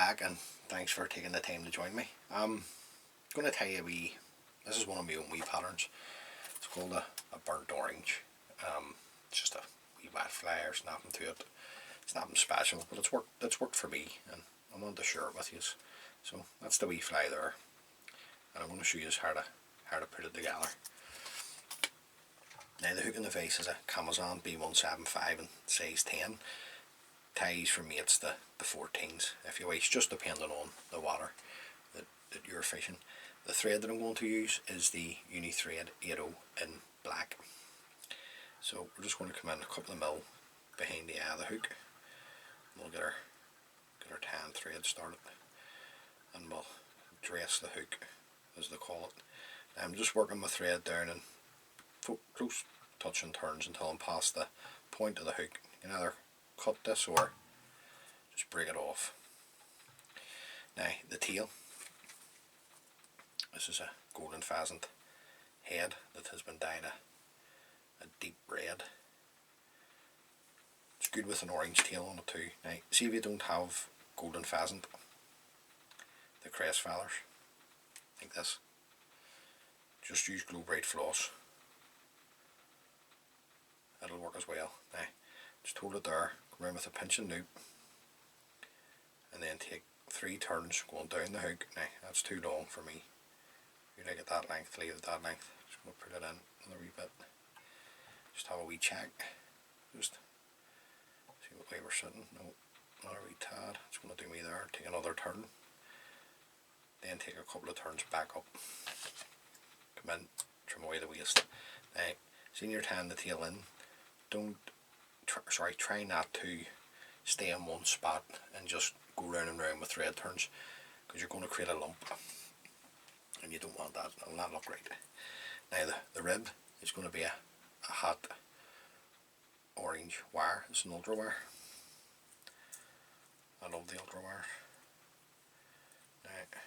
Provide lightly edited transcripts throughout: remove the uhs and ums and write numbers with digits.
back and thanks for taking the time to join me. I'm going to tell you this is one of my own wee patterns. It's called a burnt orange. It's just a wee wet flyer snapping to it. It's nothing special, but it's worked for me and I wanted to share it with you. So that's the wee fly there, and I'm going to show you how to put it together. Now the hook in the vase is a Kamasan B175 in size 10. Ties for me it's the 14s if you wish, just depending on the water that you're fishing. The thread that I'm going to use is the Uni Thread 80 in black. So we're just going to come in a couple of mil behind the eye of the hook. We'll get our tan thread started and we'll dress the hook, as they call it. Now I'm just working my thread down and close touching turns until I'm past the point of the hook. You can either cut this or just break it off. Now the tail, this is a golden pheasant head that has been dyed a deep red. It's good with an orange tail on it too. Now see if you don't have golden pheasant, the crest feathers like this, just use Glow Bright floss, it'll work as well. Now just hold it there, go around with a pinch and loop, and then take 3 turns going down the hook. Now that's too long for me. You like it that length, leave it that length. Just going to put it in another wee bit. Just have a wee check. Just see what way we're sitting. No, another wee tad. It's going to do me there. Take another turn. Then take a couple of turns back up. Come in, trim away the waist. Now, seeing you're tying the tail in, try not to stay in one spot and just go round and round with thread turns, because you're going to create a lump and you don't want that. It'll not look right. Now the rib is going to be a hot orange wire. It's an ultra wire. I love the ultra wire. Now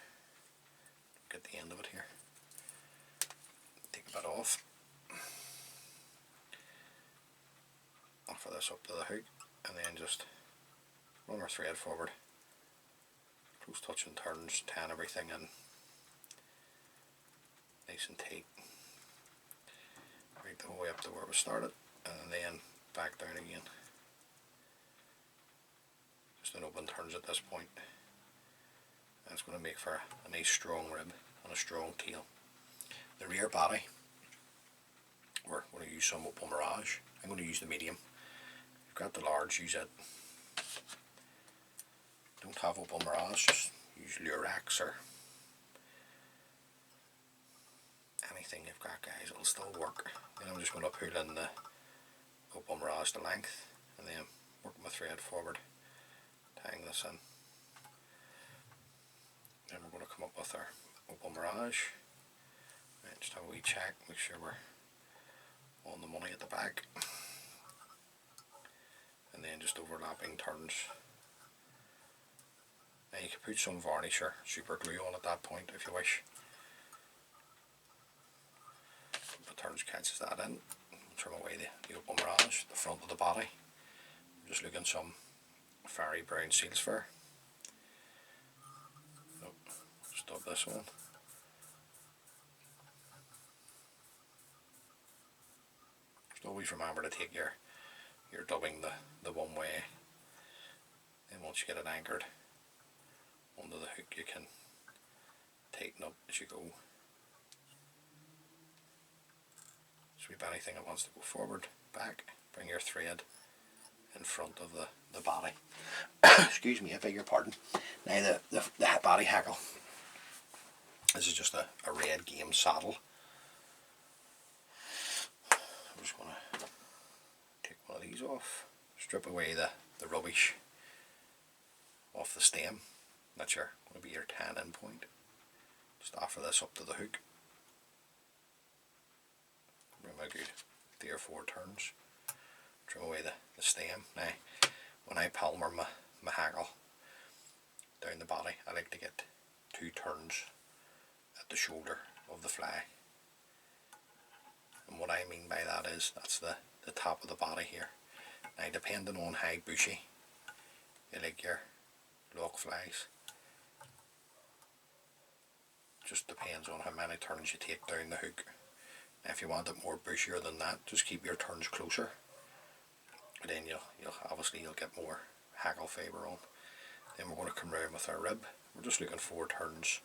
get the end of it here, take a bit off, offer this up to the hook, and then just run our thread forward, close touching turns, tan everything in nice and tight, right the whole way up to where we started, and then back down again. Just an open turns at this point. That's going to make for a nice strong rib and a strong tail. The rear body, we're going to use some opal mirage. I'm going to use the medium. If you've got the large, use it. Don't have opal mirage, just use Lurex or anything you've got, guys, it'll still work. Then I'm just going to put in the opal mirage to length and then work my thread forward, tying this in. Then we're going to come up with our opal mirage. Right, just have a wee check, make sure we're on the money at the back, and then just overlapping turns. Now you can put some varnish or super glue on at that point if you wish. The turns catches that in, trim away the opal mirage, the front of the body. I'm just looking some Firey brown seals fur. Stop this one. Just always remember to take your dubbing the one way. Then once you get it anchored onto the hook, you can tighten up as you go. Sweep anything that wants to go forward, back, bring your thread in front of the body. Excuse me, I beg your pardon. Now the body hackle. This is just a red game saddle. I'm just going to take one of these off, strip away the rubbish off the stem. That's going to be your tan end point. Just offer this up to the hook. Bring my good 3 or 4 turns. Trim away the stem. Now, when I palmer my hackle down the body, I like to get 2 turns at the shoulder of the fly. And what I mean by that is, that's the top of the body here. Now depending on how bushy you like your lock flies, just depends on how many turns you take down the hook. Now, if you want it more bushier than that, just keep your turns closer. Then you'll obviously get more hackle fibre on. Then we're going to come round with our rib. We're just looking 4 turns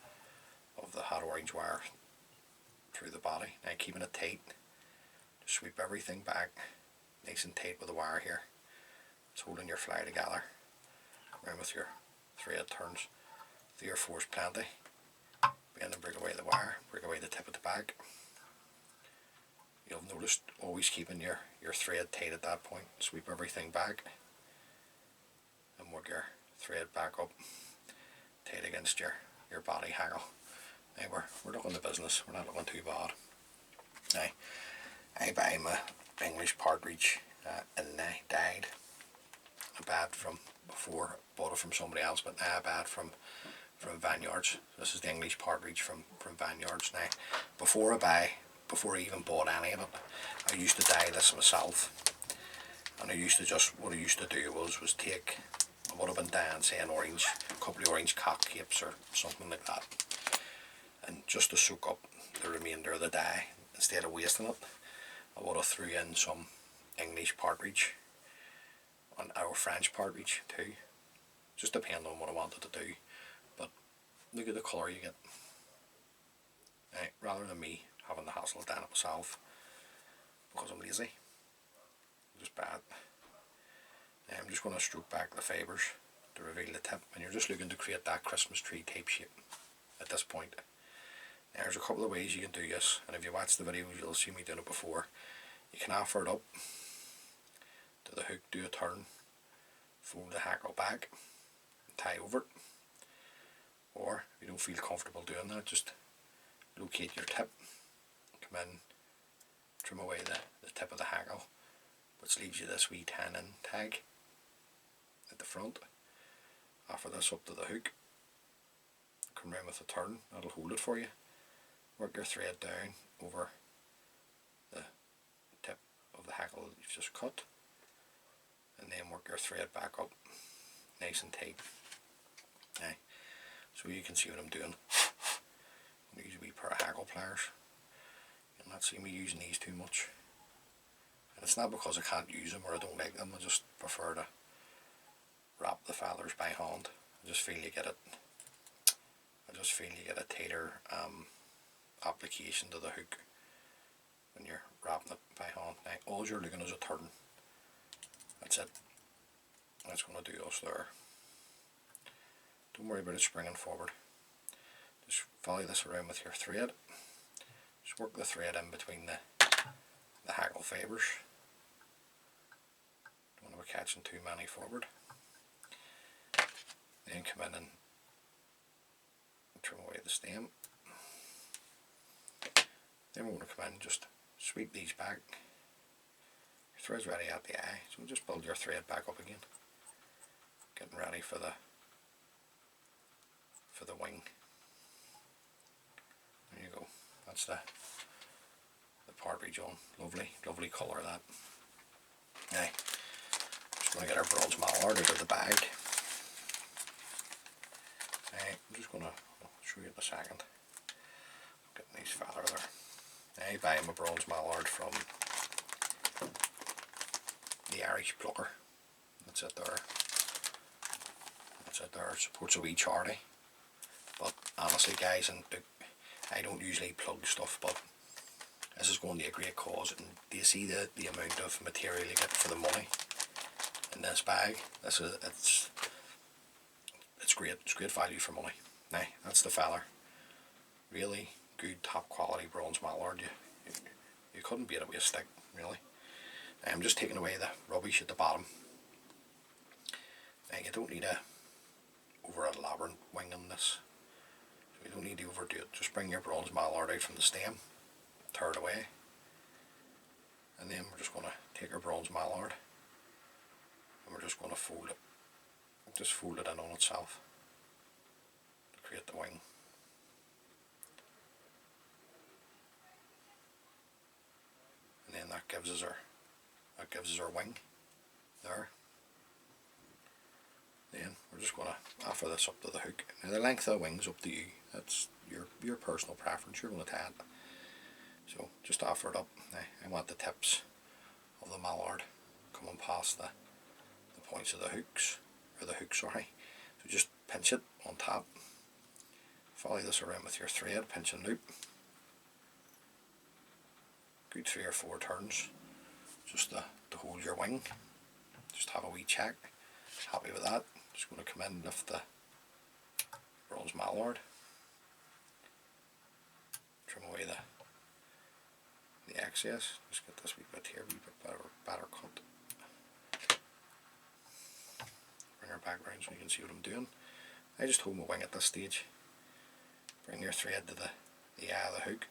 of the hot orange wire through the body. Now keeping it tight, just sweep everything back nice and tight with the wire here. It's holding your fly together. Round with your thread turns. 3 or 4 is plenty. Begin to break away the wire, break away the tip of the bag. You'll notice always keeping your thread tight at that point. Sweep everything back and work your thread back up tight against your body hackle. Now we're looking the business, we're not looking too bad. Now I buy my English partridge and dyed. I bought it from before, bought it from somebody else, but now I buy it from Vineyards. This is the English partridge from Vineyards. Now before I even bought any of it, I used to dye this myself, and what I used to do was take, I would have been dyeing, say, a couple of orange cock capes or something like that, and just to soak up the remainder of the dye, instead of wasting it, I would have threw in some English partridge and our French partridge too, just depending on what I wanted to do. But look at the colour you get. Right, rather than me having the hassle of dyeing it myself, because I'm lazy, just bad. I'm just going to stroke back the fibres to reveal the tip, and you're just looking to create that Christmas tree type shape at this point. Now, there's a couple of ways you can do this, and if you watch the video you'll see me doing it before. You can offer it up to the hook, do a turn, fold the hackle back, and tie over it. Or if you don't feel comfortable doing that, just locate your tip, come in, trim away the tip of the hackle, which leaves you this wee tan-in tag at the front. Offer this up to the hook, come round with a turn, that'll hold it for you. Work your thread down over the tip of the hackle that you've just cut, and then work your thread back up nice and tight. Now, so you can see what I'm doing. I'm using a wee pair of hackle pliers. You'll not see me using these too much. And it's not because I can't use them or I don't like them, I just prefer to wrap the feathers by hand. I just feel you get a tighter application to the hook when you're wrapping it by hand. Now all you're looking is a turn. That's it. That's going to do us there. Don't worry about it springing forward. Just follow this around with your thread. Just work the thread in between the hackle fibres. Don't want to be catching too many forward. Then come in and trim away the stem. Then we're going to come in and just sweep these back. Your thread's ready at the eye, so just build your thread back up again. Getting ready for the wing. There you go. That's the partridge on. Lovely colour that. Now, just going to get our bronze mallard out of the bag. I'm just going to show you in a second. Getting these feather there. I buy my bronze mallard from the Irish Plucker. That's it there. That's it there. It supports a wee charity. But honestly guys, and I don't usually plug stuff, but this is going to a great cause. And do you see the amount of material you get for the money in this bag? It's great. It's great value for money. Now that's the feather. Really good top quality bronze mallard. You couldn't beat it with a stick, really. I'm just taking away the rubbish at the bottom. Now you don't need a over elaborate wing on this. So you don't need to overdo it. Just bring your bronze mallard out from the stem, tear it away, and then we're just going to take our bronze mallard and we're just going to fold it. Just fold it in on itself to create the wing. And then that gives us our wing there. Then we're just going to offer this up to the hook. Now the length of the wing's up to you. That's your personal preference. You're going to tie it. So just offer it up. Now, I want the tips of the mallard coming past the points of the hooks, or the hook, sorry. So just pinch it on top. Follow this around with your thread, pinch and loop. Good 3 or 4 turns, just to hold your wing. Just have a wee check. Happy with that. Just going to come in and lift the bronze mallard. Trim away the excess. Just get this wee bit here, wee bit better cut. Bring her back round so you can see what I'm doing. I just hold my wing at this stage. Bring your thread to the eye of the hook,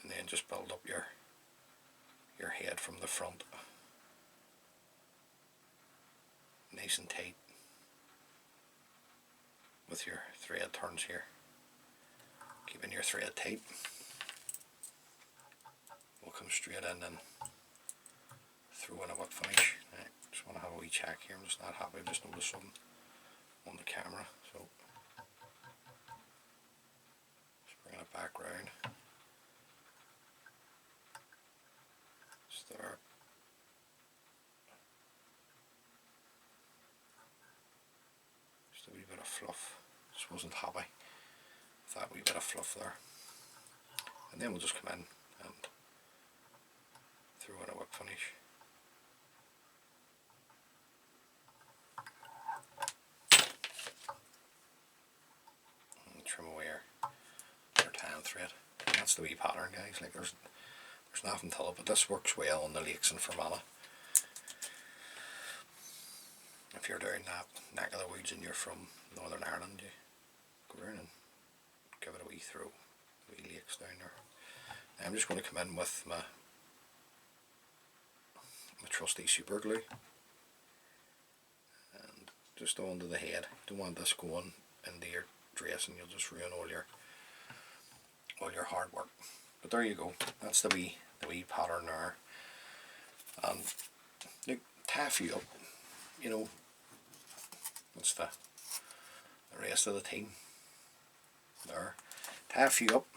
and then just build up your head from the front, nice and tight, with your thread turns here. Keeping your thread tight. We'll come straight in and throw in a whip finish. Right, just want to have a wee check here. I'm just not happy. I just noticed something on the camera, so just bring it back round. Just there. Just a wee bit of fluff. Just wasn't happy with that wee bit of fluff there. And then we'll just come in and throw in a whip finish. And trim away our tan thread. And that's the wee pattern, guys. Like there's nothing to it, but this works well on the lakes in Fermanagh. If you're down that neck of the woods and you're from Northern Ireland, you go down and give it a wee throw. Wee lakes down there. Now I'm just going to come in with my trusty super glue and just onto the head. Don't want this going into your dress and you'll just ruin all your hard work. But there you go. That's the wee pattern there. And look, tie a few up. You know, that's the rest of the team there. Tie a few up,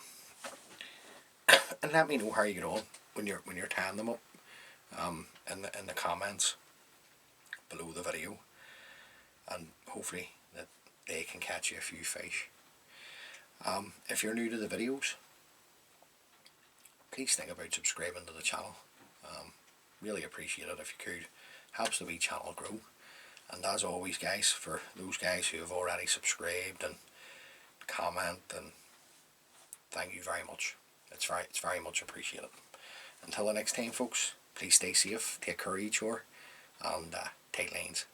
and let me know how you get on when you're tying them up. In the comments below the video, and hopefully that they can catch you a few fish. If you're new to the videos, please think about subscribing to the channel. Really appreciate it if you could. Helps the wee channel grow. And as always, guys, for those guys who have already subscribed and comment, and thank you very much. It's very much appreciated. Until the next time, folks, please stay safe, take care of each other, and tight lines.